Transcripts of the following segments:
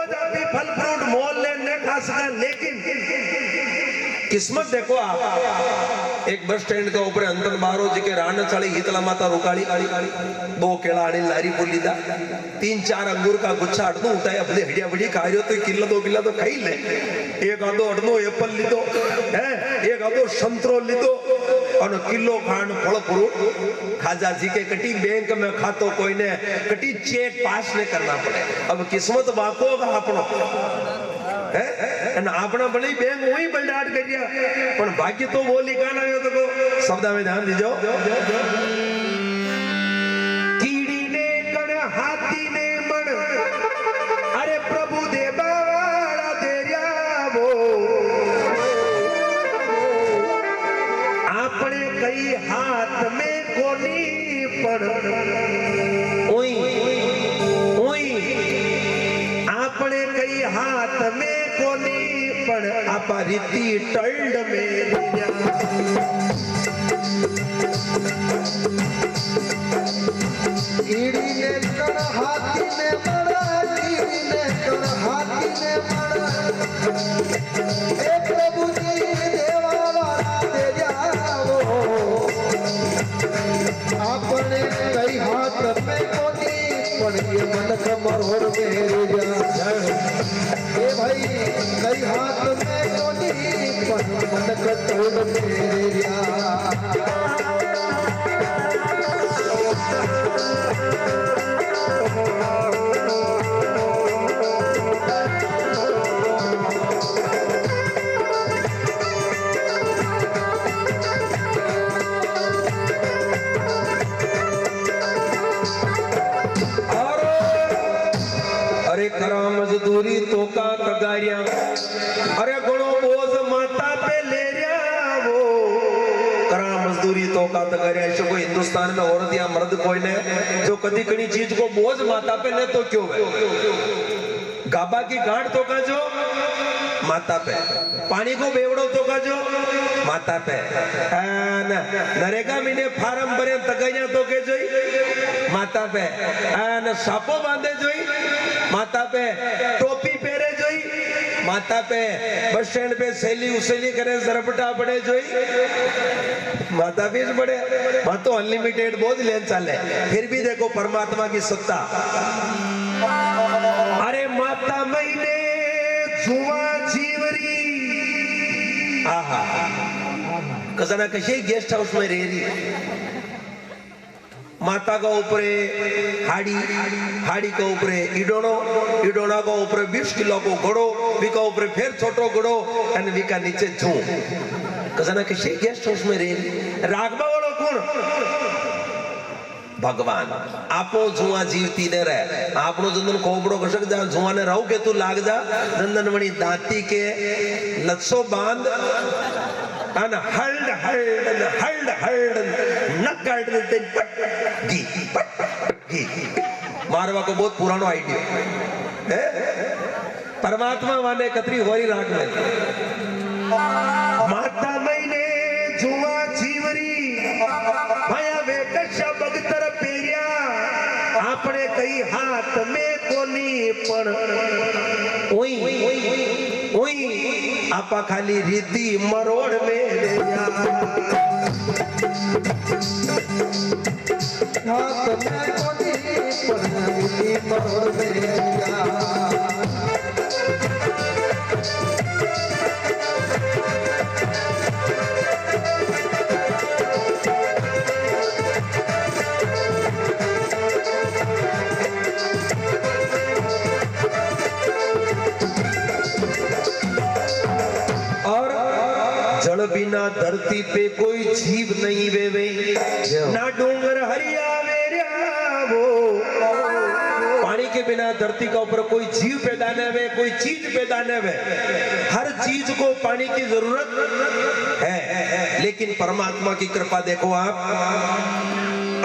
रोज आप फल फ्रूट मोल लेने खा सका, लेकिन किस्मत देखो आप। एक बस स्टैंड के ऊपर अंतन बारो जी के रान चढ़ी हीतला माता रुकाली, 2 केला आने लारी बोली दा, 3-4 अंगूर का गुच्छा अड़नो उठाया, अपने हड़िया बड़ी खा रहे हो तो किलो 2 किलो तो खाई ले। एक आधो अड़नो एप्पल लीधो है, एक आधो संतरो लीधो और किलो खान फल फ्रूट खाजा जी के कटी बैंक में खातो कोई ने कटी चेक पास ने करना पड़े। अब किस्मत बाको का अपनो है અને આપણા ભલે બેંક હોય બલડાટ કર્યા, પણ ભાગ્ય તો બોલી કાન આવ્યો તો શબ્દ में ध्यान दीजो। कीड़ी ने कण हाथी ने मण, अरे प्रभु देवा वाला देरिया वो आपने कई हाथ में कोनी पण ओई ओई आपने कई हाथ में कोनी पण आपा रीति टल्ड में कीड़ी ने कण हाथी ने मड़ा, कीड़ी ने कण हाथी ने मड़ा, ए प्रभु जी देवा वाला दे जाओ आपने कई हाथ में कोनी पण ये मन कमर मेरे जा ए भाई कई हाथ में कोनी पण मन कटोर मेरे जा। करा मजदूरी तो का कगारिया, अरे गुणो बोझ माता पे ले रहा वो करा मजदूरी तो का कगारिया। ऐसे कोई हिंदुस्तान में औरत या मर्द कोई ने जो कदी कड़ी चीज को बोझ माता पे ले तो क्यों है? गाबा की गांठ तो का जो माता पे, पानी को बेवड़ो तो का जो माता पे, नरेगा मीने फार्म भरे तगैया तो के जोई माता पे, सापो बांधे जोई माता पे, टोपी पहरे जोई माता पे, बस स्टैंड पे सैली उसेली करे जरपटा पड़े जोई माता भी बड़े वहां तो अनलिमिटेड बोझ लेन चले। फिर भी देखो परमात्मा की सत्ता। अरे माता महीने जुआ जीवरी, आहा कसना कशी गेस्ट हाउस में रह रही माता का ऊपरे हाड़ी, हाड़ी का ऊपरे इडोनो, इडोना का ऊपरे 20 किलो को घोड़ो, विका ऊपरे फिर छोटो घोड़ो और विका नीचे झू। कसना किसी गेस्ट हाउस में रही रागबा वालों कौन? भगवान। आपो जुआ जीवती ने रहे, आपनो जंदन कोबड़ो घसक जा जुआ ने रहू के तू लाग जा, जंदन मणि दांती के लत्सो बांध अन हल्ड हल्ड हल्ड हल्ड नक हल्ड देते घी मारवा को बहुत पुरानो आइडिया है। परमात्मा माने कतरी होरी राग में माता महीने जुआ जीवरी भया वे कशा भगतर पेरिया आपने कई हाथ में कोनी पण ओई ओई आपा खाली रीति मरोड़ में ले जा हाथ में कोनी पण रीति मरोड़ में ले जा। जल बिना धरती पे कोई जीव नहीं वेवे, ना डूंगर हरिया वेरिया वो। पानी के बिना धरती का ऊपर कोई जीव पैदा न हुए, कोई चीज पैदा न हुए। हर चीज को पानी की जरूरत है, लेकिन परमात्मा की कृपा देखो आप।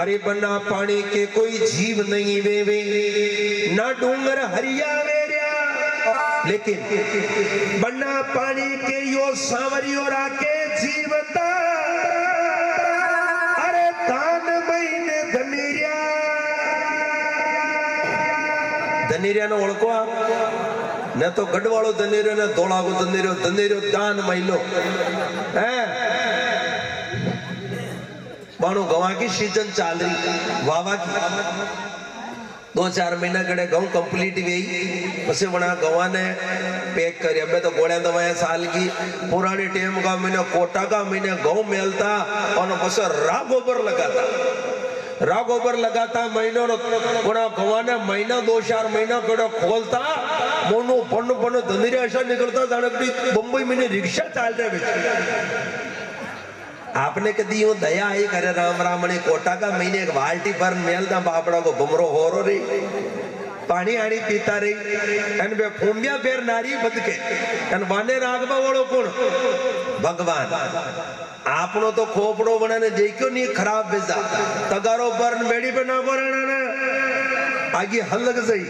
अरे बना पानी के कोई जीव नहीं वेवे, ना डूंगर हरिया लेकिन बन्ना पानी के यो सांवरियो राके जीवता। अरे दान महीने धनीरिया, धनीरिया ने ओळखो आप ने तो गढ़वालो धनेरो ने धोलागो धनेरो धनेरो दान महिलो हैं बाणो गवा की सीजन चाल रही वावा की 2-4 महीना कड़े गऊ कंप्लीट गई पसे बना गवा ने पैक करी अबे तो गोलियां दवाएं साल की पुरानी टेम का महीने कोटा का महीने गऊ मेलता और पसे राग गोबर लगाता महीनों बड़ा गवा ने महीना 2-4 महीना कड़े खोलता मोनो पन्नो पन्नो धंधे ऐसा निकलता जाने बम्बई में रिक्शा चाल रहे आपने कदी यूं दया आई करे राम राम ने कोटा का महीने एक बाल्टी भर मेलता बापड़ा को भमरो होरो रे पानी आनी पीता रही एन बे फूंबिया फेर नारी बदके एन वाने रागबा वालो कौन भगवान आपनो तो खोपड़ो बनाने देखो नहीं खराब बेजा तगारो बर्न बेड़ी पे ना बोलना आगे हल लग सही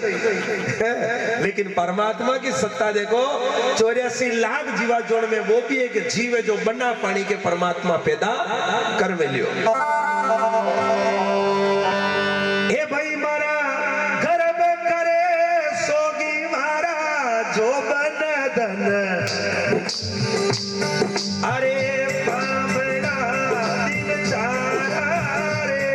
लेकिन परमात्मा की सत्ता देखो 84 लाख जीवा जोड़ में वो भी एक जीव है जो बन्ना पानी के परमात्मा पैदा कर में लियो ए भाई मारा गर्भ करे सोगी मारा जो बन धन अरे पामड़ा दिल चारा रे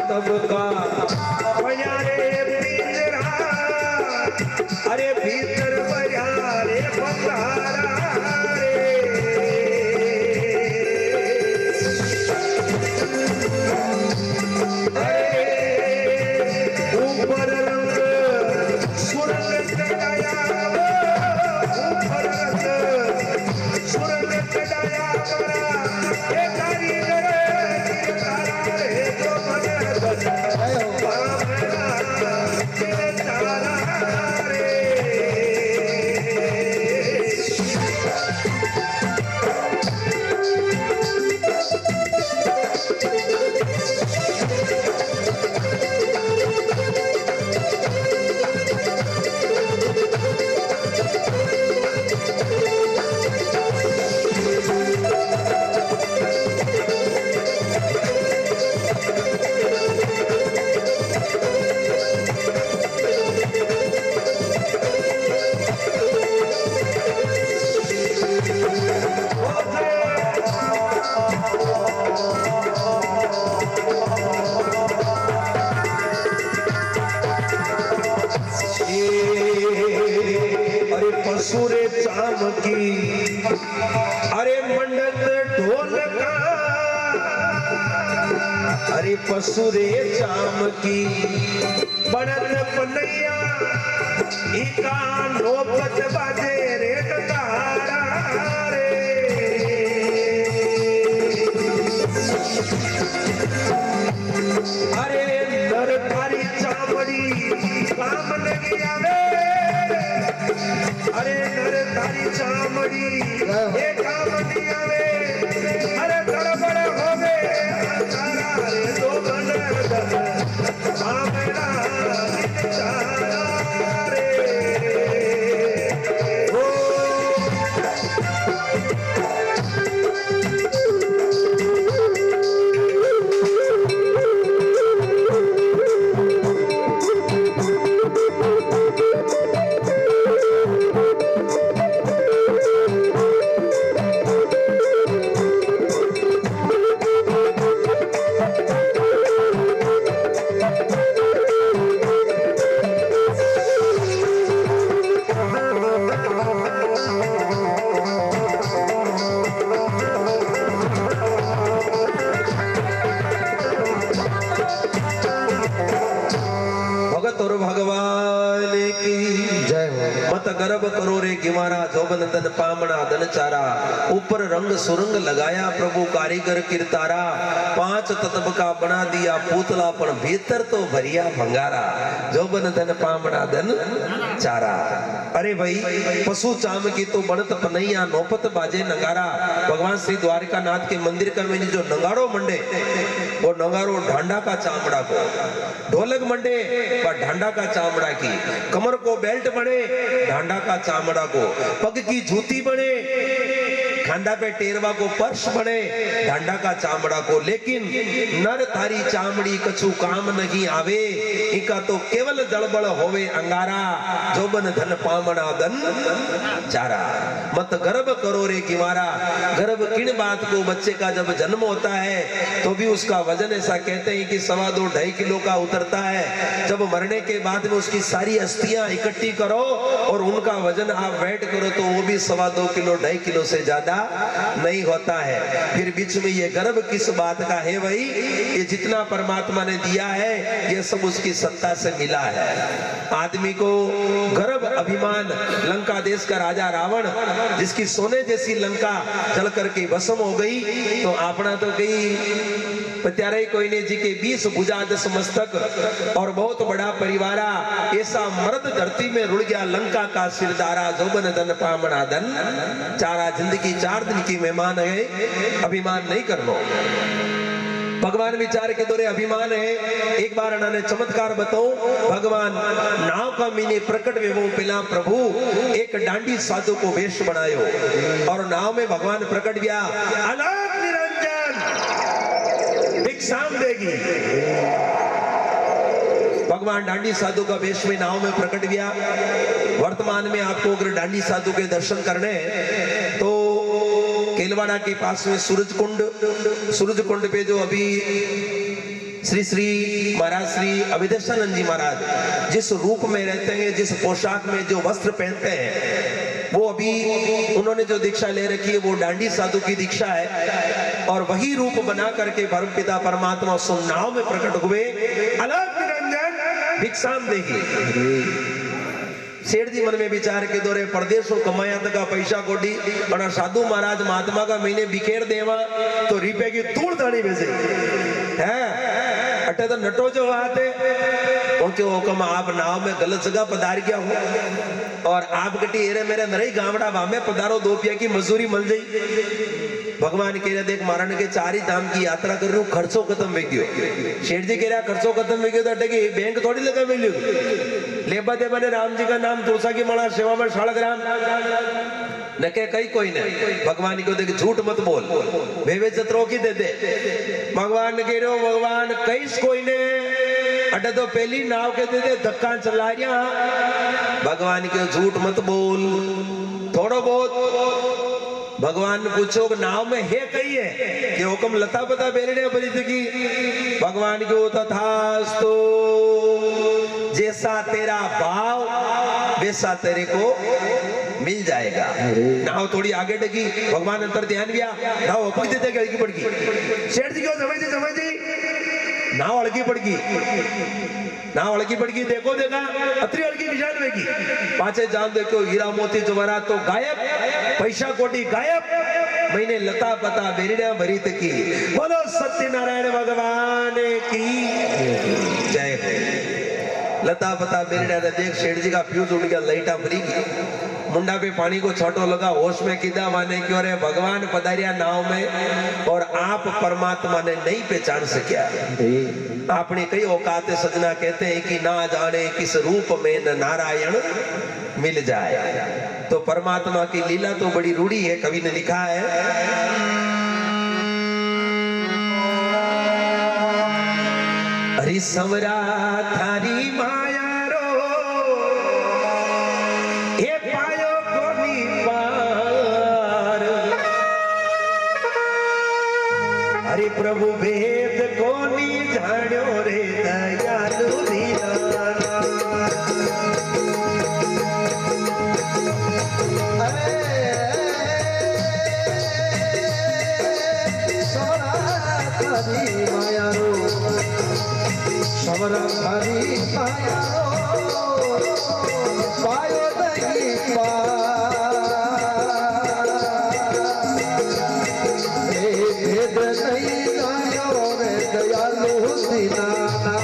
तब का अरे भीतर बजारे बंगारा ऊपर रंग सुरंग चढ़ाया ऊपर रंग सुरंग चढ़ाया ये कारीगर सूरे चाम की अरे मंडत ढोल का अरे पसुरे चाम की बनत पनैया इका नौबत बाजे रे तारा रे अरे नरकारी चामड़ी काम लगी आवे अरे नरकारी चामड़ी ये काम नहीं आवे अरे गड़बड़ हो गए तारा रे तो बन आमेरा चारा रे गर्भ करो रे गिमारा जोबन तन पामना धन चारा ऊपर रंग सुरंग लगाया प्रभु कारीगर किरतारा पांच तत्व का बना दिया पुतला पण भीतर तो भरिया भंगारा जोबन धन पामना धन चारा। अरे भाई पशु चाम की तो बनत पनैया नौपत बाजे नगारा। भगवान श्री द्वारिका नाथ के मंदिर का में जो नगाड़ो मंडे वो नगाड़ो ढांडा का चामड़ा को, ढोलक मंडे पर ढांडा का चामड़ा की, कमर को बेल्ट बने ढांडा का चामड़ा को, पग की जूती बने, खांडा पे टेरवा को पर्स बने ढांडा का चामड़ा को। लेकिन नर थारी चामड़ी कछु काम नहीं आवे, इनका तो केवल दड़बड़ होवे अंगारा जोबन धन पामना धन चारा। मत गर्भ करो रे किमारा। गर्भ किन बात को, बच्चे का जब जन्म होता है तो भी उसका वजन ऐसा कहते हैं कि 2.5-2.5 किलो का उतरता है। जब मरने के बाद में उसकी सारी अस्थियां इकट्ठी करो और उनका वजन आप वेट करो तो वो भी 2.25 किलो 2.5 किलो से ज्यादा नहीं होता है। फिर बीच में ये गर्भ किस बात का है भाई? ये जितना परमात्मा ने दिया है ये सब उसकी सत्ता से मिला है। आदमी को गर्भ अभिमान, लंका देश का राजा रावण जिसकी सोने जैसी लंका जल करके भस्म हो गई, तो आपना तो गई पत्यारे कोई ने जी के 20 भुजा 10 मस्तक और बहुत बड़ा परिवारा, ऐसा मर्द धरती में रुड़ गया लंका का सिरदारा जोबन धन पामना धन चारा। जिंदगी 4 दिन की मेहमान है, अभिमान नहीं करना। भगवान विचार के दौरे अभिमान है। एक बार उन्होंने चमत्कार बताओ, भगवान नाव का मीने प्रकट वे वो पिला प्रभु एक डांडी साधु को वेश बनायो और नाव में भगवान प्रकट गया, अलग निरंजन भिक्षाम देगी। भगवान डांडी साधु का वेश में नाव में प्रकट गया। वर्तमान में आपको अगर डांडी साधु के दर्शन करने तो केलवाड़ा के पास में सूरज कुंड पे जो अभी श्री श्री महाराज श्री अभिदर्शानंद जी महाराज जिस रूप में रहते हैं, जिस पोशाक में जो वस्त्र पहनते हैं, वो अभी उन्होंने जो दीक्षा ले रखी है वो डांडी साधु की दीक्षा है। और वही रूप बना करके परम पिता परमात्मा नाव में प्रकट हुए, अलग निरंजन भिक्षाम देगी। सेठ जी मन में विचार के दौरे परदेशों कमाया तक पैसा कोडी और साधु महाराज महात्मा का महीने बिखेर देवा तो रिपे की तूड़ दानी बेचे है। अटे तो नटो जो आते उनके हुक्म आप नाव में गलत जगह पधार गया हो और आप गटी एरे मेरे नरई गावड़ा वामे पधारो 2 रुपया की मजदूरी मिल जाई। भगवान कह रहे देख महाराज के 4 ही धाम की यात्रा कर रही हूँ, खर्चो खत्म हो गयो। शेठ जी कह रहा खर्चो खत्म हो गयो तो अटे बैंक थोड़ी लगा मिलियो। लेबा देबा ने राम जी का नाम तुलसा की माला सेवा में 1.5 ग्राम न के कई कोई नहीं। भगवान को देख झूठ मत बोल, भेवे जतरो की दे दे। भगवान कह रहे हो भगवान कईस कोई ने अटे तो पहली नाव के दे दे धक्का चला रिया। भगवान के झूठ मत बोल, थोड़ो बहुत भगवान ने पूछो नाव में है कही है कि हुक्म लता पता बेलने बनी थी। भगवान को तथास्तु, जैसा तेरा भाव वैसा तेरे को मिल जाएगा। नाव थोड़ी आगे डगी, भगवान अंतर ध्यान दिया, नाव अपनी देते हल्की पड़ गई। सेठ जी क्यों समझ जी नाव हल्की पड़ गई, नाव हल्की पड़ गई। देखो देखा अतरी हल्की विशाल वेगी पाचे जान देखो हीरा मोती जवाहरात तो गायब, पैसा कोटी गायब, मैंने लता पता बेरिया भरी की। बोलो सत्यनारायण भगवान की जय हो। लता पता बेरिया देख सेठ जी का फ्यूज उड़ गया, लाइटा भरी गई, मुंडा पे पानी को छोटो लगा, होश में किदा माने क्यों रे भगवान पधारिया नाव में और आप परमात्मा ने नहीं पहचान सकिया। आपने कई औकात सजना कहते हैं कि ना जाने किस रूप में न नारायण मिल जाए। तो परमात्मा की लीला तो बड़ी रूढ़ी है। कवि ने लिखा है, हरि संवरा थारी माया रो हे पायो कोनी पार, हरि प्रभु भेद कोनी जान्यो रे दयालु दीनाना। माया रो समरा थारी माया रो पायो नहीं भेद नहीं जायो रे दयालु दीनाना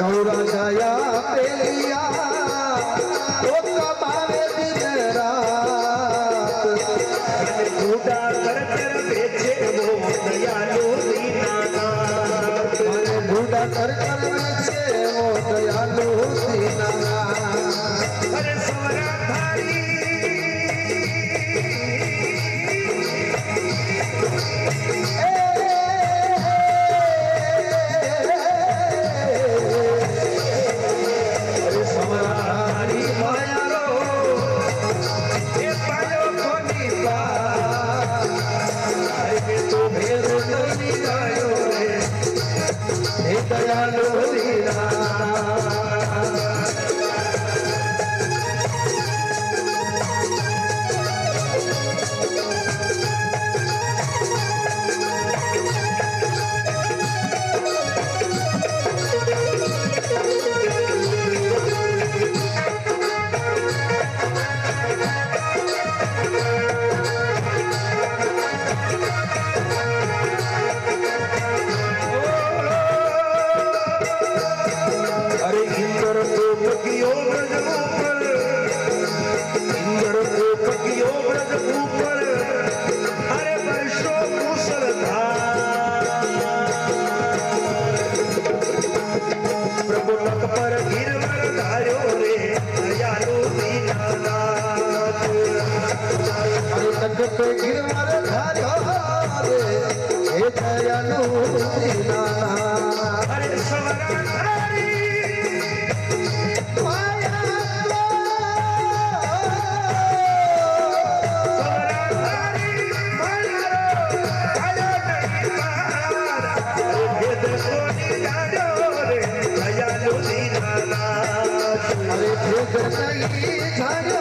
गौरा जाया पेलिया तो कमावे दिन रात बूढ़ा कर कर बेचे वो दयालु दीनानाथ बूढ़ा कर बेचे वो दयालु दीनानाथ अरे सवरा धारी दयालु दीनानाथ गिरवर धार्यो रे हे दयालु दीनानाथ अरे सवरा धारी माया सवरा धारी माया आयो नहीं पार अरे भेद कोनी जानो रे दयालु दीनानाथ अरे भेद नहीं जानो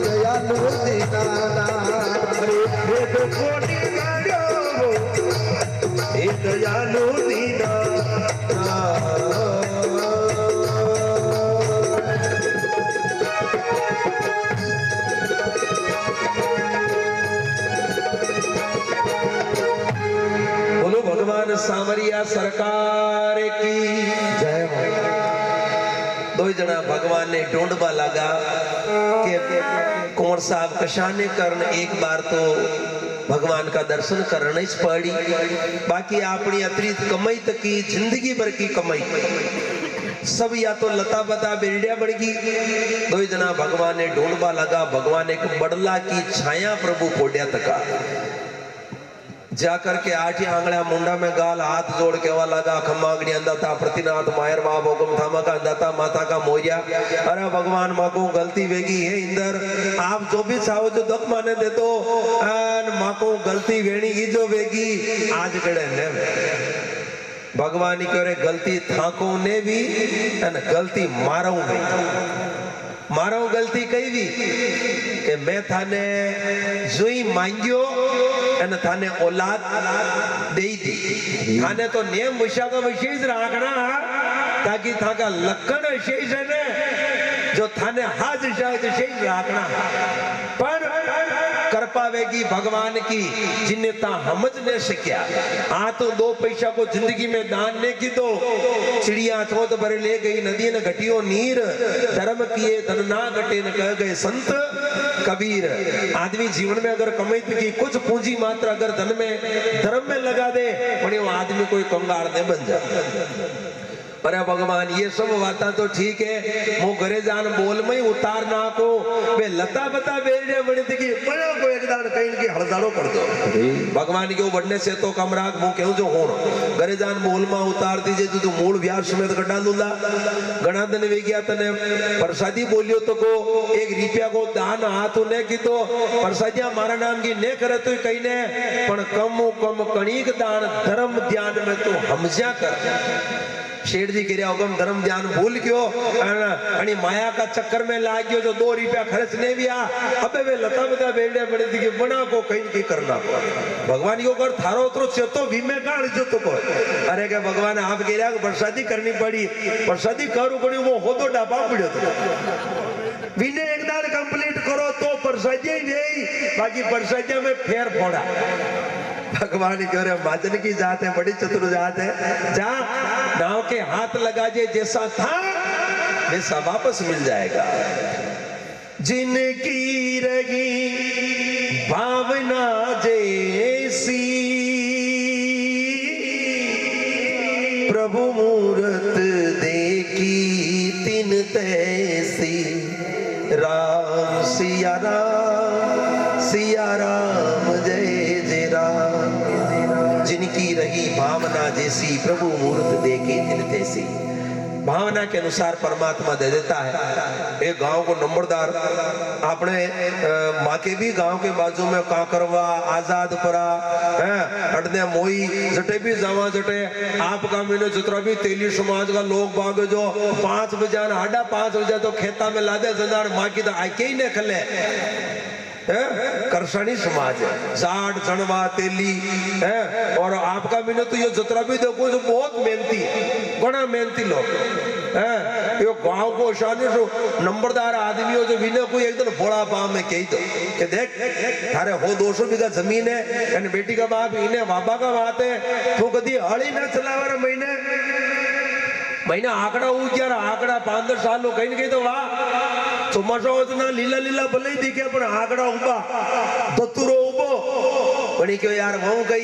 दयालु दीनानाथ अरे भेद कोनी जानो हे दयालु दीनानाथ बोलो भगवान सामरिया सरकार की जय हो दो जना भगवान ने ढूंढवा लगा कि कुंवर साहब कशाने करन एक बार तो भगवान का दर्शन करना ही पड़ी बाकी अपनी अतिरिक्त कमाई तक की जिंदगी भर की कमाई सब या तो लता बता बेड़िया बढ़गी दो जना भगवान ने ढूंढवा लगा भगवान एक बड़ला की छाया प्रभु कोड्या तका जाकर के आठी आंगड़ा मुंडा में गाल हाथ जोड़ के वा लगा खम्मागड़ी अंदाता प्रतिनाथ मायर बाब हुकुम थामा का अंदाता माता का मोरिया अरे भगवान माँ को गलती वेगी है इंदर आप जो भी चाहो जो दुख माने दे दो माँ को गलती वेणी की जो वेगी आज कड़े ने भगवान ही करे गलती थाको ने भी गलती मारो नहीं मारो गलती कही भी कि मैं थाने जुई मांगियो एन थाने औलाद दे दी थाने तो नियम विषय का विशेष रखना ताकि थाका लक्षण शेष है ने जो थाने हाज शेष रखना पर कर पावेगी भगवान की जिन्हें ता समझ ने सकिया आ तो दो पैसा को जिंदगी में दान ने की तो चिड़िया चौथ भरे ले गई नदी ने घटियो नीर धर्म किए धन ना घटे न कह गए संत कबीर आदमी जीवन में अगर कमाई की कुछ पूंजी मात्र अगर धन में धर्म में लगा दे वो आदमी कोई कंगाल नहीं बन जाए अरे भगवान ये सब बात तो ठीक है, मो घरे जान बोल में उतार ना को वे लता बता बेड़े बड़ी थी कि बड़ा को एक दान कहीं की हड़तालो कर दो भगवान के बढ़ने से तो कमराग मो क्यों जो हो घरे जान बोल में उतार दीजिए तू मूल व्यास समेत कटा दूंगा घना दिन वे गया तने प्रसादी बोलियो तो को एक रुपया को दान हाथ ने की तो प्रसादिया मारा नाम की ने करे तो कहीं ने पण कम कणिक दान धर्म ध्यान में तो हमजा कर शेठ जी कह हुकम धर्म ध्यान भूल गयो आणि माया का चक्कर में लाग गयो जो 2 रुपया खर्च ने भी आ अबे वे लता बता बेड़े बड़ी थी कि बना को कहीं की करना भगवान यो कर थारो उतरो चेतो भीमे काल जो तो को अरे के भगवान आप कह रहा प्रसादी करनी पड़ी प्रसादी करू पड़ी वो हो तो डाबा पड़ो तो विने एक दान कंप्लीट करो तो प्रसादी नहीं बाकी प्रसादी में फेर फोड़ा भगवान की ओर माजन की जात है बड़ी चतुर जात है जा नाव के हाथ लगा जे जैसा था वैसा वापस मिल जाएगा जिनकी रही भावना जैसी प्रभु मूरत देखी तिन तैसी राम सिया राम जय जय राम जिनकी रही भावना जैसी प्रभु मूर्त देखे तिन तैसी भावना के अनुसार परमात्मा दे देता है। एक गांव को नंबरदार अपने माँ के भी गांव के बाजू में कांकरवा आजादपुरा अड़ने मोई जटे भी जावा जटे आपका मैंने जितना भी तेली समाज का लोग बाग जो 5 बजे 5:30 बजे तो खेता में लादे जनार माँ की तो आके ही न खले करसानी समाज है जाट जनवा तेली है और आपका मैंने तो ये जतरा भी देखो जो बहुत मेहनती बड़ा मेहनती लोग है यो गांव को शान जो नंबरदार आदमी हो जो बिना कोई एकदम फोड़ा पाव में कही दो कि देख थारे हो 200 बीघा जमीन है यानी बेटी का बाप इन्हें बाबा का बात है तो कभी हड़ी ना चलावा महीना आंकड़ा उग्या आंकड़ा 5-10 साल कहीं न कहीं तो वाह ચોમાસા લીલા લીલા ભલે દીખે પણ આંકડા ઉભા ધતુરો ઉભો પણ કે યાર હું કઈ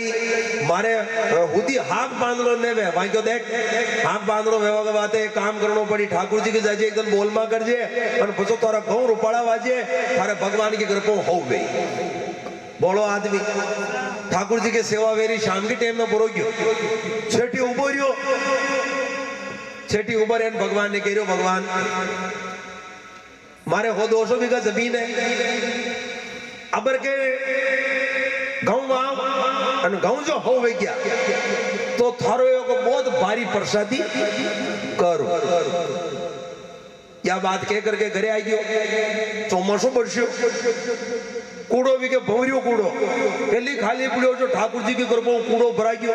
મારે હુદી હાક બાંધડો ને વે ભાઈ ક્યો દેખ હાક બાંધડો વેવા કે વાતે કામ કરણો પડી ઠાकुर जी के जाजे एकदम बोलमा करजे અને પછી તારા ઘઉં રૂપાળા વાજે તારે भगवान की कृपा हो गई बोलो आदमी ठाकुर जी के सेवा वेरी शाम के टाइम में बोलो गयो छेटी उभो रियो छेटी उभर एन भगवान ने कह भगवान मारे हो 200 बीघा जमीन है अबर के गाँव जो हो गया तो थारो एक बहुत भारी प्रसादी करो या बात कह करके घरे आई गयो ચોમાસું बढ़ियो कूड़ो भी के भवरियो कूड़ो पहली खाली पड़ियो जो ठाकुर जी के कृपा कूड़ो भरा गयो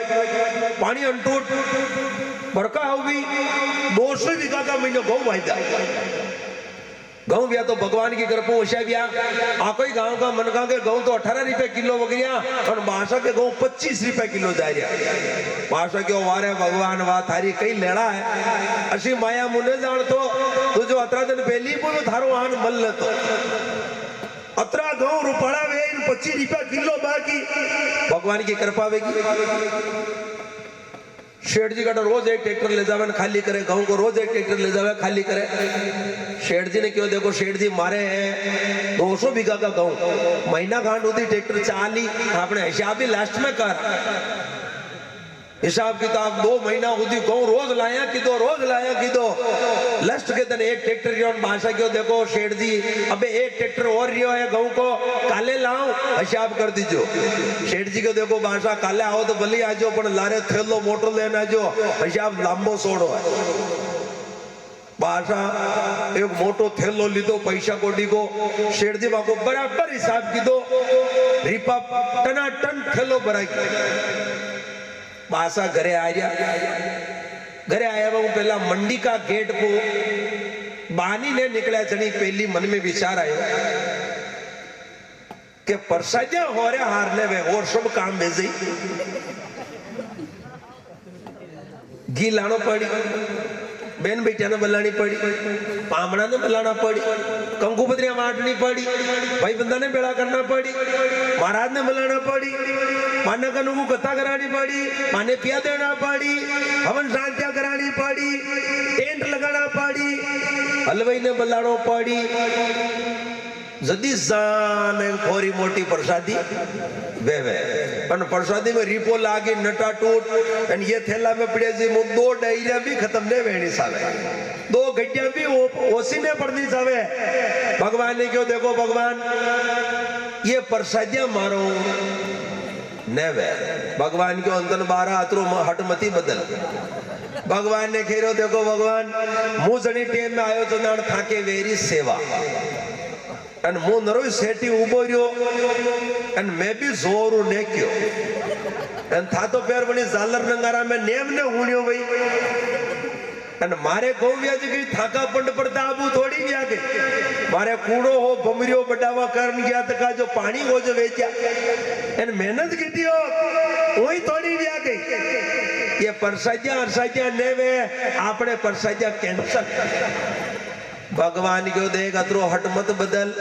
पानी अंटूट बरका होगी 200 बीघा का महीने गौ वायदा गाँव भी तो भगवान की कृपा होशा गया आकोई गांव का मनका के गाँव तो 18 रुपए किलो वगैरह और बासा के गाँव 25 रुपए किलो जा रहा बासा के वारे भगवान वाह थारी कई लेड़ा है अशी माया मुने जान तो तू जो 18 दिन पहली बोलो थारो आन मल लेतो 18 गाँव रुपड़ा वे 25 रुपया किलो बाकी भगवान की कृपा वेगी शेठ जी का रोज एक ट्रैक्टर ले जावे खाली करे गाँव को रोज एक ट्रैक्टर ले जावे खाली करे शेठ जी ने क्यों देखो शेठ जी मारे हैं 200 बीघा का गाँव महीना खांड होती ट्रैक्टर चाली आपने हिसाब भी लास्ट में कर हिसाब किताब 2 महीना होती गाँव रोज लाया कि दो लास्ट के दिन एक ट्रैक्टर भाषा क्यों देखो शेठ जी अबे एक ट्रैक्टर और रियो है गाँव को काले लाओ हिसाब कर दीजो शेठ जी को देखो भाषा काले आओ तो भले आजो पर लारे थेलो मोटर लेना जो हिसाब लांबो सोड़ो है भाषा एक मोटो थेलो लीधो पैसा कोडी को शेठ जी को बराबर हिसाब की दो रिपा टना टन थेलो भराई बासा घरे आया वो पहला मंडी का गेट को बानी ने निकला चढ़ी पहली मन में विचार आयो कि प्रसादिया हो रहे हारने में और सब काम भेजी घी लानो पड़ी बेन बेटिया ने बलानी पड़ी पामड़ा ने बलाना पड़ी कंकु पत्रियां बांटनी पड़ी भाई बंदा ने बेड़ा करना पड़ी महाराज ने बलाना पड़ी माने कनु कथा करानी पड़ी माने पिया देना पड़ी हवन शांतियां करानी पड़ी हलवाई ने बलाड़ो पड़ी जदी जान थोड़ी मोटी प्रसादी वे पर प्रसादी में रिपो लागी नटा टूट एंड ये थैला में पड़े जी मु 2 डायरिया भी खत्म ने वेणी सावे 2 गड्डिया भी ओसी ने पड़नी सावे भगवान ने क्यों देखो भगवान ये प्रसादियां मारो ने वे भगवान क्यों अंतन 12 अतरो हट मती बदल भगवान ने खेरो देखो भगवान मु जनी टेम में आयो तो नान थाके वेरी सेवा and मु नरो सेठी उबो रियो and मैं भी जोरू नेक्यो and था तो पैर बनी जालर नंगारा में नेम ने हुणियो भाई and मारे गोविया जी की थाका पंड पड़ता आबू थोड़ी गया के मारे कूड़ो हो भमरियो बटावा करन गया तका जो पानी हो जो वेचा and मेहनत की दियो वही थोड़ी गया के ये परसादिया ने वे आपने परसादिया कैंसर भगवान क्यों देख अतरो हट मत बदल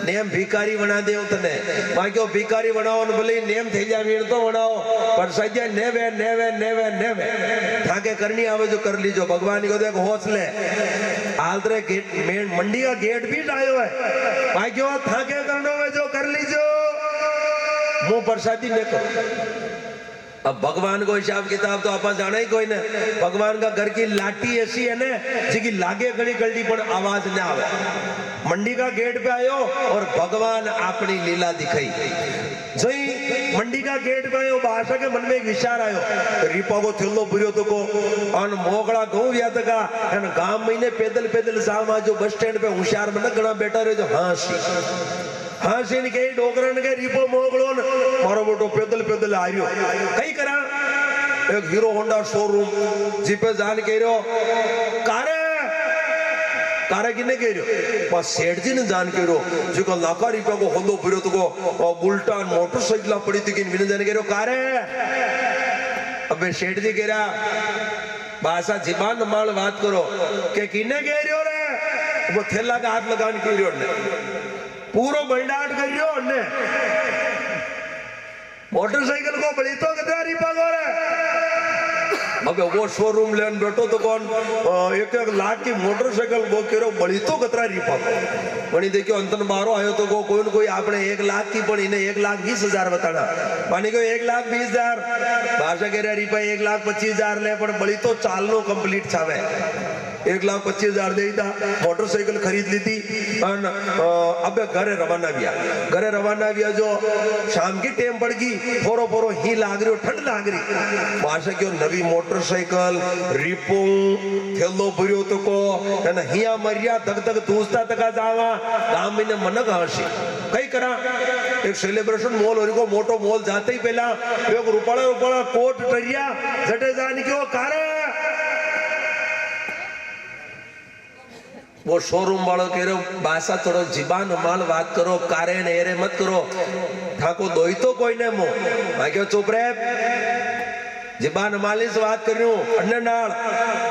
नेम भिकारी बना दे तने मां क्यों भिकारी बनाओ भले नेम थे जा वीर तो बनाओ पर सजा नेवे थाके करनी आवे जो कर लीजो भगवान क्यों देख हौसले आलतरे गेट मेन मंडी का गेट भी आयो है मां क्यों थाके करनो वे जो कर लीजो मुंह प्रसादी ने करो अब भगवान को हिसाब किताब तो आप जाना ही कोई ने भगवान का घर की लाठी ऐसी है ना जी लागे गली गलती पर आवाज ना आवे मंडी का गेट पे आयो और भगवान अपनी लीला दिखाई जई मंडी का गेट पे आयो भाषा के मन में एक विचार आयो रिपा को थेलो बुरियो तो को अन मोगड़ा गऊ या तका एन गांव महीने पैदल पैदल जावा जो बस स्टैंड पे होशियार में घणा बैठा रहे जो हाँ सीन के डोगरन के रिपो मोगलो मारो बोटो पैदल पैदल आ रियो कई करा एक हीरो होंडा शोरूम जीपे जान के रियो कारे किने के रियो पर सेठ जी ने जान के रियो जो को लाखा रिपा को होंदो फिरो तो को बुल्टा मोटरसाइकिल पड़ी थी कि मिने जान के रियो कारे अबे सेठ जी कह रहा भाषा जीबान माल बात करो के किने के रियो रे वो थैला का हाथ लगान के रियो ने पूरो बंडाट करियो ने मोटरसाइकिल को बड़ी तो कितना रिपा गोरे अबे वो शोरूम लेन बैठो तो कौन 1-1 लाख की मोटरसाइकिल वो करो बड़ी तो कितना रिपा बनी देखियो अंतन बारो आयो तो कोई न कोई आपने 1 लाख की पण इने 1,20,000 बताना मानी को 1,20,000 भाषा के रे रिपा 1,25,000 ले पण बड़ी तो चालनो कंप्लीट छावे 1,25,000 दे था मोटरसाइकिल खरीद ली थी अब घरे रवाना भी जो शाम की टेम पड़ गई फोरो ही लाग रही ठंड लाग रही भाषा क्यों नवी मोटरसाइकिल रिपो थेलो भरियो तो को हिया मरिया तक दूसता तक जावा गांव में मनक हसी कई करा एक सेलिब्रेशन मॉल और को मोटो मॉल जाते ही पहला एक रुपड़ा कोट टरिया जटे जान क्यों कारे वो शोरूम वालों कह रहे भाषा थोड़ो जीबान माल बात करो कारे ने एरे मत करो ठाको दोई तो कोई ने मो मैं क्यों चुप रहे जीबान माली से बात कर रही हूँ अन्य नाल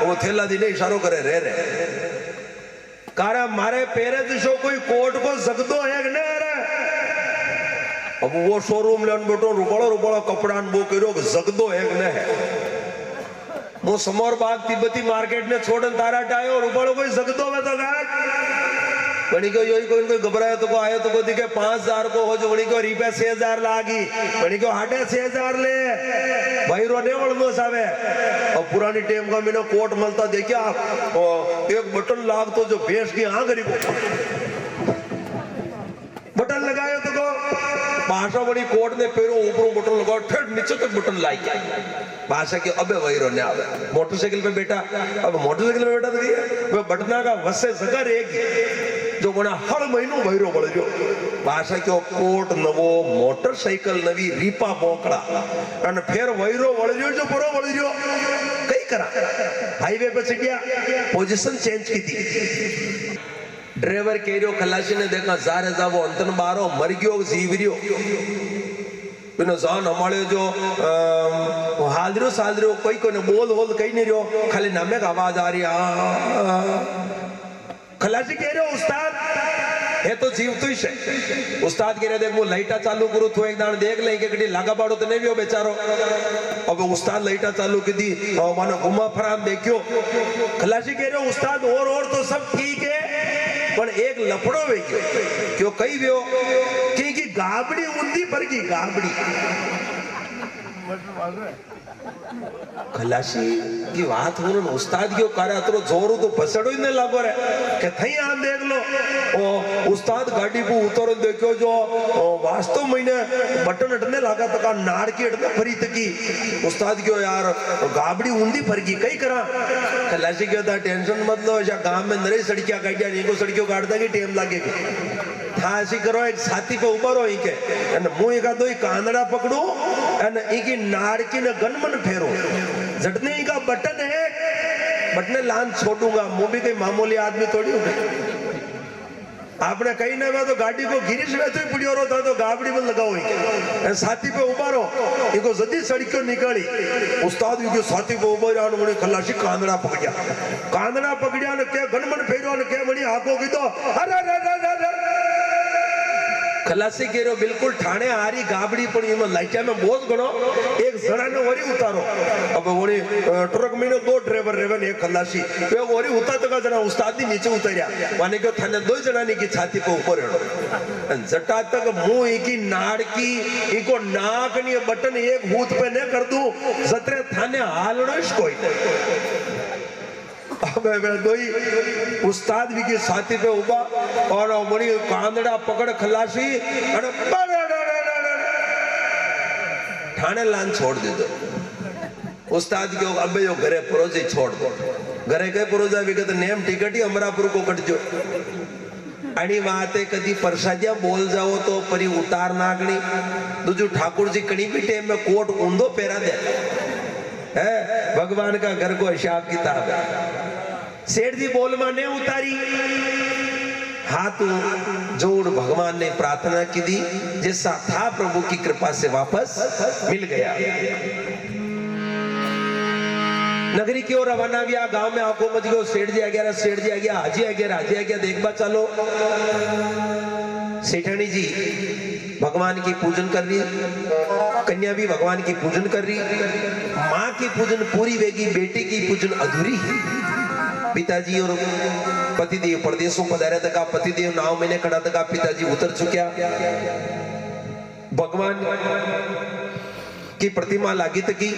वो थैला दी ने इशारो करे रे कारा मारे पेरे दिशो कोई कोट को जगदो है कि नहीं रे अब वो शोरूम लेन बैठो रुपड़ा कपड़ा वो करो जगदो है कि नहीं वो समोर बाग तिब्बती मार्केट ने छोड़न तारा टायो और ऊपर कोई जगतो में तो गाट बनी को योई कोई घबरायो तो को आयो तो को दिखे 5,000 को हो जो बनी को रिपे 6,000 लागी बनी को हाटे 6,000 ले भाई रोने वळनो सावे और पुरानी टेम का मैंने कोट मलता देखिया एक बटन लाग तो जो भैंस की आंख रिपो बटन लगायो तो को भाषा बड़ी कोट ने पेरो ऊपर बटन लगाओ ठेठ नीचे तक बटन लाई भाषा के अबे वही रोने आवे मोटरसाइकिल पे बैठा अब मोटरसाइकिल पे बैठा तो गया वो बटना का वसे जगह रहेगी जो बना हर महीनों वहीरो बढ़ गयो भाषा के कोट नवो मोटरसाइकिल नवी रीपा बोकड़ा और फिर वहीरो बढ़ गयो जो पूरा बढ़ गयो कई करा हाईवे पे से गया पोजीशन चेंज की थी ड्राइवर कह रहे खलासी ने देखा जार है वो अंतन बारो मर गयो जीव रियो बिना जान हमारे जो हालरियो कोई को ने बोल कहीं नहीं रियो खाली नामे का आवाज आ रही खलासी कह रहे हो उस्ताद है तो जीव तो ही है। उस्ताद कह रहे देख वो लाइटा चालू करू तो एक दान देख ले कि लागा बाड़ो तो नहीं भी हो बेचारो। अब उस्ताद लाइटा चालू की दी मानो घुमा फराम देखियो। खलासी कह रहे उस्ताद और तो सब ठीक है पर एक लफड़ो वे क्यों कई व्यो कि गाबड़ी उंदी पर की गाबड़ी खलासी की बात हो न उस्ताद क्यों करे अतरो जोरू तो फसड़ो ही नहीं लागो रे के थई आ देख लो ओ उस्ताद गाड़ी को उतरो देखो जो वास्तव महीने बटन हटने लगा तो का नाड़ की हटने फरी तकी उस्ताद क्यों यार गाबड़ी उंदी फरकी कई करा खलासी क्यों था टेंशन मत लो या गांव में नरे सड़कियां काटिया इनको सड़कियों काटदा की टाइम लागेगी था ऐसी करो एक साथी पे उभा रहो इके अन मुंह एका दो कांदड़ा पकड़ो अन इकी नाड़ की न गनमन फेरो झटने इका बटन है बटने लान छोड़ूंगा मुंह भी कोई मामूली आदमी थोड़ी हूं आपने कहीं ना मैं तो गाड़ी को गिरीश में तो ही पुड़ियो रो था तो गाबड़ी में लगाओ इके साथी पे उभा रहो इको जदी सड़कियों निकाली उस्ताद इको साथी पे उभा रहा मुने खलासी कांदड़ा पकड़िया ने के गनमन फेरो ने के मणी आको की तो अरे खलासी कह रहे बिल्कुल ठाणे हारी गाबड़ी पण इमा लाइटा में बहुत गणो एक जणा ने वरी उतारो अब वरी ट्रक में दो ड्राइवर रेवन एक खलासी पे वरी उता तो का जना उस्ताद नी नीचे उतरिया माने के थाने दो जना नी की छाती पे ऊपर हेड़ो जटा तक मुंह की नाड़ की इको नाक नी बटन एक हूत पे ने कर दूं जतरे थाने हालणो कोई दोई उस्ताद भी के साथी पे उबा और मणि कांदड़ा पकड़ खलासी ठाणे लान छोड़ दे दो उस्ताद के अब जो घरे परोजी छोड़ दो घरे के परोजा विगत नेम टिकट ही अमरापुर को कटजो आणि वाते कदी प्रसादिया बोल जाओ तो परी उतार नागणी दूजू ठाकुर जी कणी भी टेम में कोट ऊंधो पेरा दे है भगवान का घर को हिसाब किताब है सेठ जी बोल माने उतारी हाथ जोड़ भगवान ने प्रार्थना की दी जैसा था प्रभु की कृपा से वापस मिल गया नगरी की ओर रवाना हुआ गांव में आंखों मच गयो सेठ जी आ गया हाजी आ गया देखबा चलो सेठानी जी भगवान की पूजन कर रही कन्या भी भगवान की पूजन कर रही माँ की पूजन पूरी वेगी बेटी की पूजन अधूरी है पिताजी और पतिदेव परदेशों पधारे तक पतिदेव नाव मैंने खड़ा तक पिताजी उतर चुक्या भगवान की प्रतिमा लागी तकी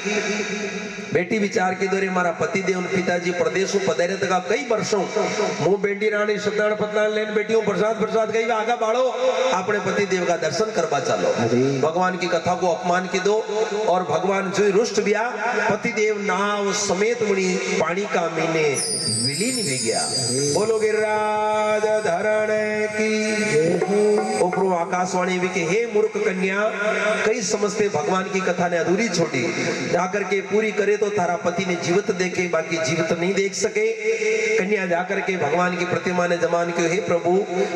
बेटी विचार की दौरे मारा पति देव पिताजी प्रदेशों पधारे तक कई वर्षों मुंह बेंडी रानी सदान पतलान लेन बेटियों प्रसाद कई आगा बाड़ो अपने पति देव का दर्शन करवा चलो भगवान की कथा को अपमान की दो और भगवान जो रुष्ट बिया पति देव नाव समेत मुनि पानी का मीने विलीन भी गया बोलो गिरिराज धरण की ऊपरों आकाशवाणी भी के हे मूर्ख कन्या कई समझते भगवान की कथा ने अधूरी छोड़ी जाकर के पूरी करे तो तारा पति ने जीवित देखे बाकी जीवित नहीं देख सके कन्या जाकर के भगवान की प्रतिमा ने जमान के हे प्रभु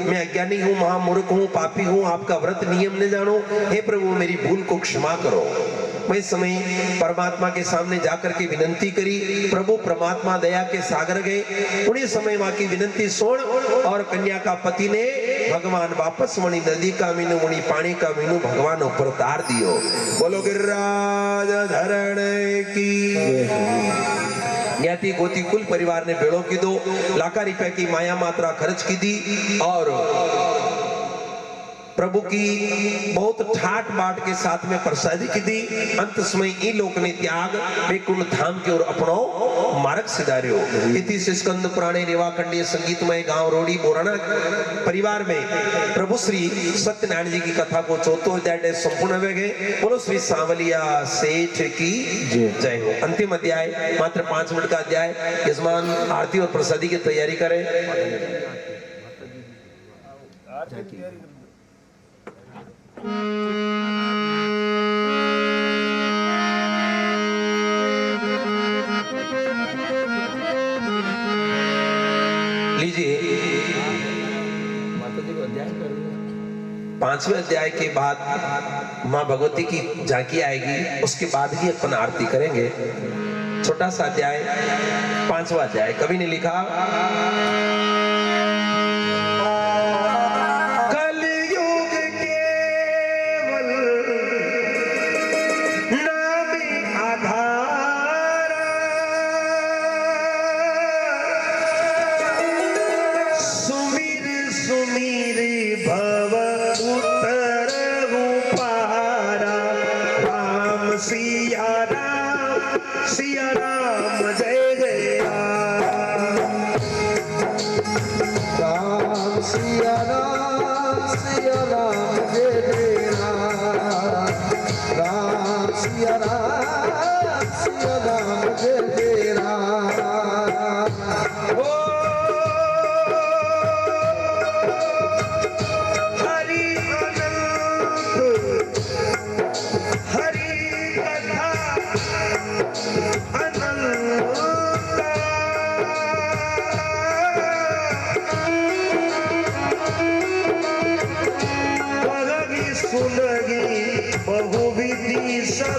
मैं अज्ञानी हूँ महामूर्ख हूँ पापी हूँ आपका व्रत नियम न जानो हे प्रभु मेरी भूल को क्षमा करो मैं समय परमात्मा के सामने जाकर के विनंती करी प्रभु परमात्मा दया के सागर गए उन्हीं समय माँ की विनंती सुन और कन्या का पति ने भगवान वापस मणि नदी का मीनू मणि पानी का मीनू भगवान ऊपर तार दियो बोलो गिरिराज धरण की ज्ञाति गोती कुल परिवार ने बेड़ों की दो लाखा रुपए की माया मात्रा खर्च की दी और प्रभु की बहुत ठाट बाट के साथ में प्रसादी की दी अंत समय इन लोक ने त्याग वैकुंठ धाम की ओर अपनो मार्ग सिधार्यो इति स्कंद पुराणे रेवाखंडीय संगीतमय गांव रोडी बोराना परिवार में प्रभु श्री सत्यनारायण जी की कथा को चौथो अध्याय संपूर्ण हुए गए बोलो श्री सांवलिया सेठ की जय हो अंतिम अध्याय मात्र 5 मिनट का अध्याय यजमान आरती और प्रसादी की तैयारी करें लीजिए 5वें अध्याय के बाद मां भगवती की झांकी आएगी उसके बाद ही अपन आरती करेंगे छोटा सा अध्याय 5वां अध्याय कवि ने लिखा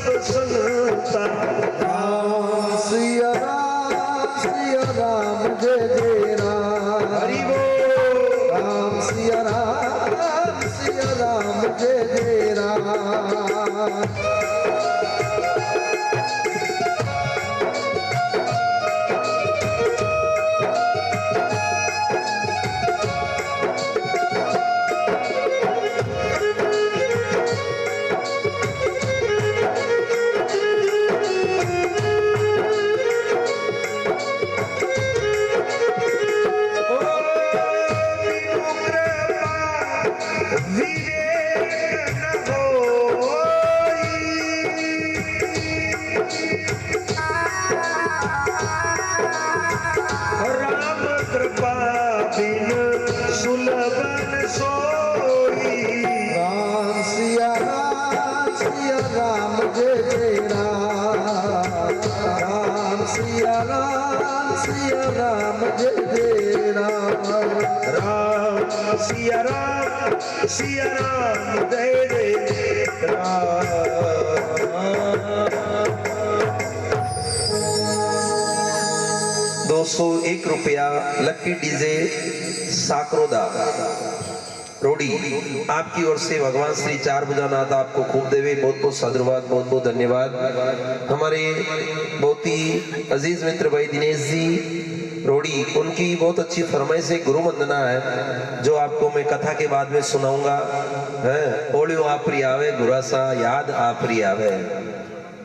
सब संगता। राम सिया राम जय जय राम। हरि बोल। राम सिया राम जय जय राम। सिया राम जय जय राम। 201 रुपया लक्की डीजे साकरोदा रोडी आपकी ओर से भगवान श्री चार भुजानाथ आपको खूब देवे। बहुत बहुत साधुवाद, बहुत बहुत धन्यवाद। हमारे बहुत ही अजीज मित्र भाई दिनेश जी रोडी, उनकी बहुत अच्छी फरमाइश से गुरु वंदना है जो आपको मैं कथा के बाद में सुनाऊंगा। ओलियो आपरी आवे गुरासा याद आपरी आवे।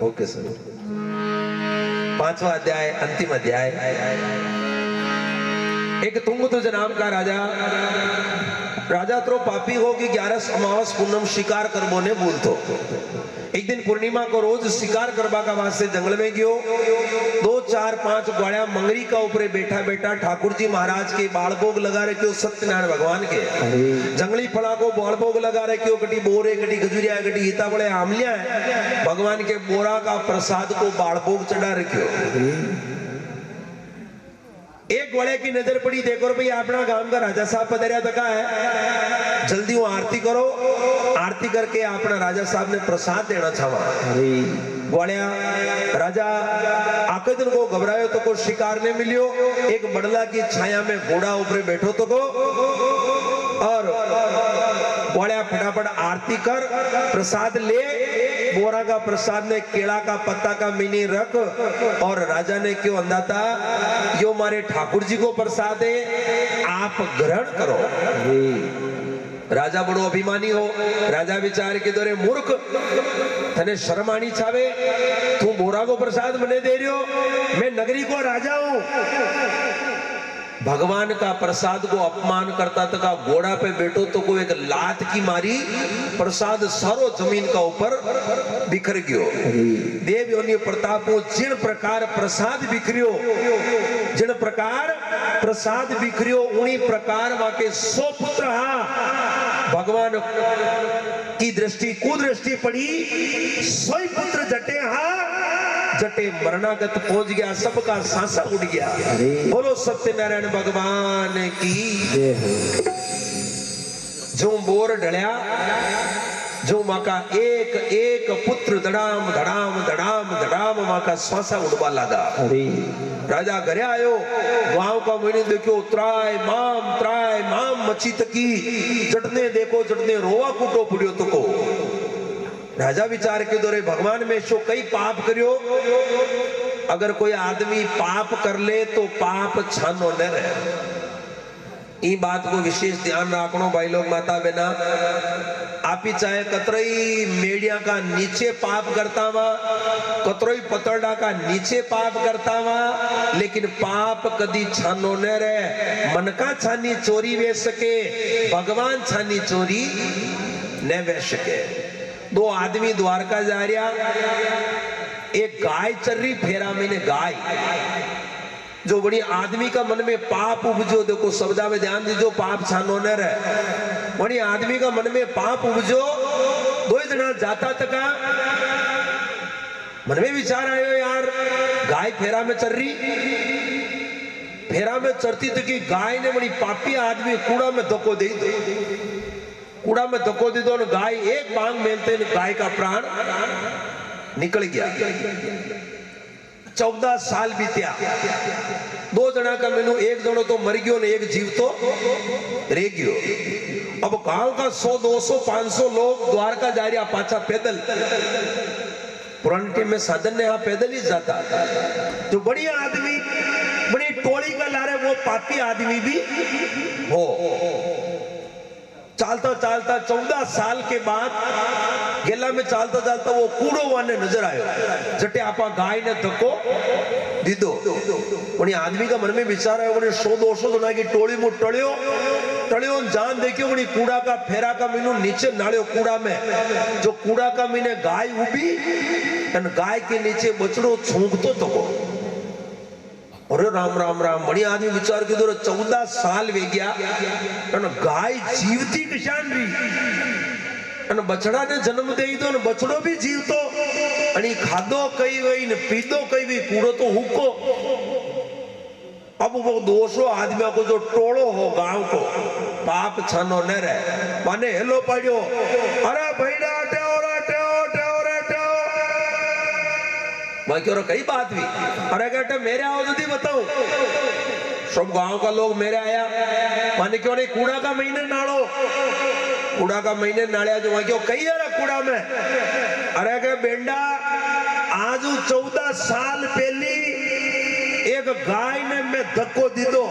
Okay sir. 5वां अध्याय, अंतिम अध्याय। एक तुंगध्वज नाम का राजा तो पापी हो कि 11 अमावस पूनम शिकार करबो ने बोलतो। एक दिन पूर्णिमा को रोज शिकार करबा का वास्ते जंगल में गयो। 2, 4, 5 ग्वाड़ा मंगरी का ऊपर बैठा बैठा ठाकुर जी महाराज के बाल भोग लगा रखे सत्यनारायण भगवान के। जंगली फला को बाल भोग लगा रखे, कटी बोरे, कटी खजूरिया, कटी हिता बड़े आमलिया है। भगवान के बोरा का प्रसाद को बाल भोग चढ़ा रखियो। एक ग्वाड़े की नजर पड़ी, देखो भाई अपना गांव का राजा साहब पधारिया तका है, जल्दी वो आरती करो। आरती करके अपना राजा साहब ने प्रसाद देना चाहा। ग्वाड़िया राजा आके दिन को घबरायो तो को शिकार ने मिलियो। एक बड़ला की छाया में घोड़ा ऊपर बैठो तो को, और ग्वाड़िया फटाफट आरती कर प्रसाद ले। बोरा का प्रसाद ने केला का पत्ता का मिनी रख, और राजा ने क्यों अंदाता यो मारे ठाकुर जी को प्रसाद है, आप ग्रहण करो। राजा बड़ो अभिमानी हो। राजा विचार के दौरे मूर्ख, तने शर्म आनी छावे, तू बोरा को प्रसाद मने दे रही हो, मैं नगरी को राजा हूं। भगवान का प्रसाद को अपमान करता तक घोड़ा पे बैठो तो को एक लात की मारी, प्रसाद सारो जमीन का ऊपर बिखर गयो। देव योनि प्रतापो जिन प्रकार प्रसाद बिखरियो, जिन प्रकार प्रसाद बिखरियो, उन्हीं प्रकार वाके 100 पुत्र भगवान की दृष्टि कुदृष्टि पड़ी। 100 पुत्र जटे जटे मरणागत पहुंच गया, सबका सांसा उड़ गया। बोलो सत्यनारायण भगवान की। जो बोर ढलिया, जो माँ का एक एक पुत्र धड़ाम धड़ाम धड़ाम धड़ाम माँ का सांसा उड़वा लगा। राजा घरे आयो, गांव का मैंने देखो त्राय माम मची तकी, जटने देखो जटने रोवा कूटो पड़ियो तो को। राजा विचार के दौरे भगवान में शो कई पाप करियो। अगर कोई आदमी पाप कर ले तो पाप छानो न रहे। ई बात को विशेष ध्यान रखनो भाई लोग, माता बहना। आप ही चाहे कतरई मेडिया का नीचे पाप करता हुआ, कतरई पतरडा का नीचे पाप करता हुआ, लेकिन पाप कदी छानो न रहे। मन का छानी चोरी वे सके, भगवान छानी चोरी न वे सके। 2 आदमी द्वारका जा रहा, एक गाय चल रही फेरा में ने गाय, जो बड़ी आदमी का मन में पाप उपजो। देखो शब्दा में ध्यान दीजो, पाप छानो न रहे। बड़ी आदमी का मन में पाप उपजो। 2 जना जाता तका मन में विचार आयो, यार गाय फेरा में चल रही, फेरा में चढ़ती तो कि गाय ने बड़ी पापी आदमी कूड़ा में धक्को दे दो, कूड़ा में धक्को दे दो, गाय एक बांग मेलते गाय का प्राण निकल गया। 14 साल बीत्या। 2 जना का मेनू, एक जनो तो मर गयो ने एक जीव तो रह गयो। अब गांव का 100 200 500 लोग द्वारका जा रहा पाछा पैदल। पुराने टाइम में साधन ने यहाँ पैदल ही जाता। जो बढ़िया आदमी बड़ी टोली का ला रहे वो पापी आदमी भी हो। चालता चालता 14 साल के बाद गेला में चालता चालता वो कूड़ो वाने नजर आयो। जटे आपा गाय ने धक्को दीदो। उन्हें आदमी का मन में विचार आयो, उन्हें 100 200 जना की टोली में टलियो जान देखियो उन्हें कूड़ा का फेरा का मीनू नीचे नालियो कूड़ा में। जो कूड़ा का मीने गाय उभी और गाय के नीचे बछड़ो छूंकतो तको। अरे राम राम राम, बड़ी आदमी विचार की 14 साल वे गया गाय जीवती किसान रही, बछड़ा ने जन्म दे दो न बछड़ो भी जीवतो, खादो कई वही न पीतो कई भी, कूड़ो तो हुको। अब वो 200 आदमियों को जो टोलो हो गांव को पाप छानो न रहे माने हेलो पड़ियो। अरे भैया मैं क्यों कई बात भी। अरे कहते मेरे आओ जल्दी बताओ। सब गांव का लोग मेरे आया माने क्यों नहीं कूड़ा का महीने नाड़ो। कूड़ा का महीने नाड़िया जो क्यों कही है कूड़ा में। अरे कह बेंडा आज 14 साल पहली एक गाय ने मैं धक्को दी दो।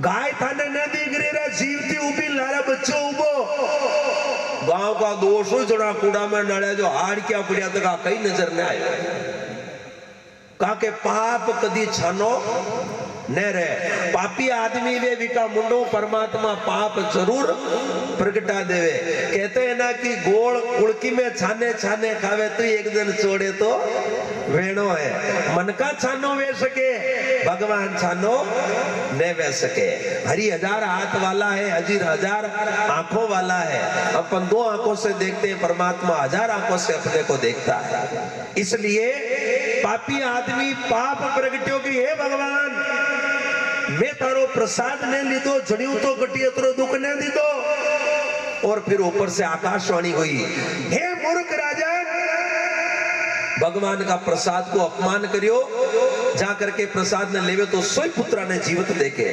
गाय थाने न दिख रही जीवती उभी लारा बच्चों उबो। गांव का 200 जना कूड़ा में नड़े जो हाड़ क्या पड़िया तो कहीं नजर न आयो। कहा के पाप कदी छानो न रहे। पापी आदमी वे विका मुंडो परमात्मा पाप जरूर प्रगटा देवे। कहते हैं ना कि गोड़ कुड़की में छाने छाने खावे तो एक दिन छोड़े तो वेणो है। मन का छानो वे सके भगवान छानो न वे सके। हरि 1000 हाथ वाला है, हजीर 1000 आंखों वाला है। अपन 2 आंखों से देखते हैं, परमात्मा 1000 आंखों से अपने को देखता है। इसलिए पापी आदमी पाप प्रगट्यो की हे भगवान मैं तारो प्रसाद ने लीधो जड़ियों तो गटियो तो दुख ने दीदो। और फिर ऊपर से आकाशवाणी हुई, हे मूर्ख राजा भगवान का प्रसाद को अपमान करियो। जा करके प्रसाद ने लेवे तो सोई पुत्रा ने जीवित देखे।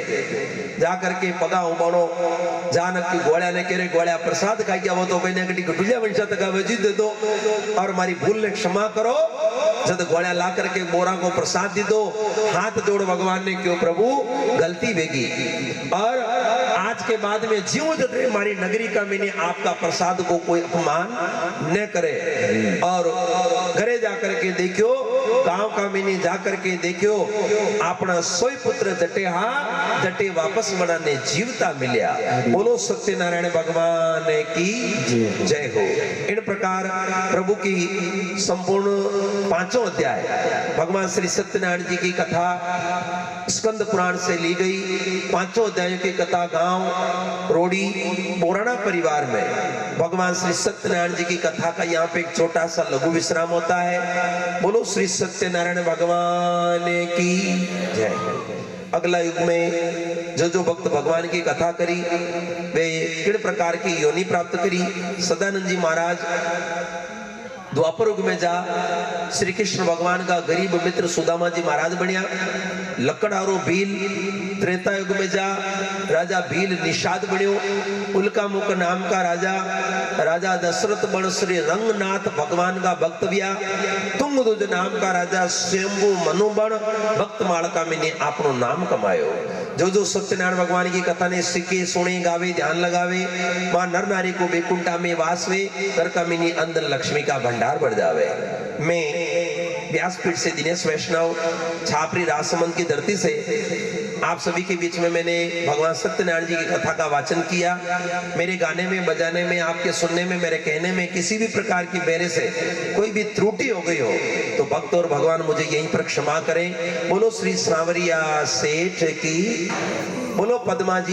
जा करके पगा उबाणो जानक की गोळ्या ने केरे गोळ्या प्रसाद खाई गया वो तो कहने कटी गटुलिया वंशा तक वजी दे दो और हमारी भूल ने क्षमा करो। जब गोळ्या ला करके बोरा को प्रसाद दी दो। हाथ जोड़ भगवान ने क्यों प्रभु गलती बेगी और आज के बाद में जीव जते हमारी नगरी का मैंने आपका प्रसाद को कोई अपमान न करे। और घरे जाकर के देखियो गांव का मैंने जाकर के देखियो अपना सोई पुत्र जटे जटे वापस बनाने जीवता मिलिया। बोलो सत्यनारायण भगवान की जय हो। इन प्रकार प्रभु की संपूर्ण 5वां अध्याय भगवान श्री सत्यनारायण जी की कथा स्कंद पुराण से ली गई। 5 अध्यायों की कथा गांव रोड़ी पुराना परिवार में भगवान श्री सत्यनारायण जी की कथा का यहाँ पे एक छोटा सा लघु विश्राम होता है। बोलो श्री सत्यनारायण भगवान की जय। अगला युग में जो भक्त भगवान की कथा करी वे किन प्रकार की योनि प्राप्त करी। सदानंद जी महाराज द्वापर युग में जा श्री कृष्ण भगवान का गरीब मित्र सुदामा जी महाराज बनिया। लकड़हारो भील त्रेता युग में जा राजा भील निषाद बन्यो। उल्का मुख नाम का राजा दशरथ बन श्री रंगनाथ भगवान का भक्त बिया। तुंगदुज नाम का राजा स्वयंभू मनु बन भक्त मालका में ने आपनो नाम कमायो। जो सत्यनारायण भगवान की कथा ने सीखे सुने गावे ध्यान लगावे मां नर नारी को बैकुंठा में वासवे कर कमिनी अंदर लक्ष्मी का भंडार बढ़ जावे। मैं व्यासपीठ से दिनेश वैष्णव छापरी राजसमंद की धरती से आप सभी के बीच में मैंने भगवान सत्यनारायण जी की कथा का वाचन किया। मेरे गाने में बजाने में आपके सुनने में मेरे कहने में किसी भी प्रकार की मेरे से कोई भी त्रुटि हो गई हो तो भक्त और भगवान मुझे यहीं पर क्षमा करें। बोलो श्री सांवरिया सेठ की, बोलो पद्मा जी।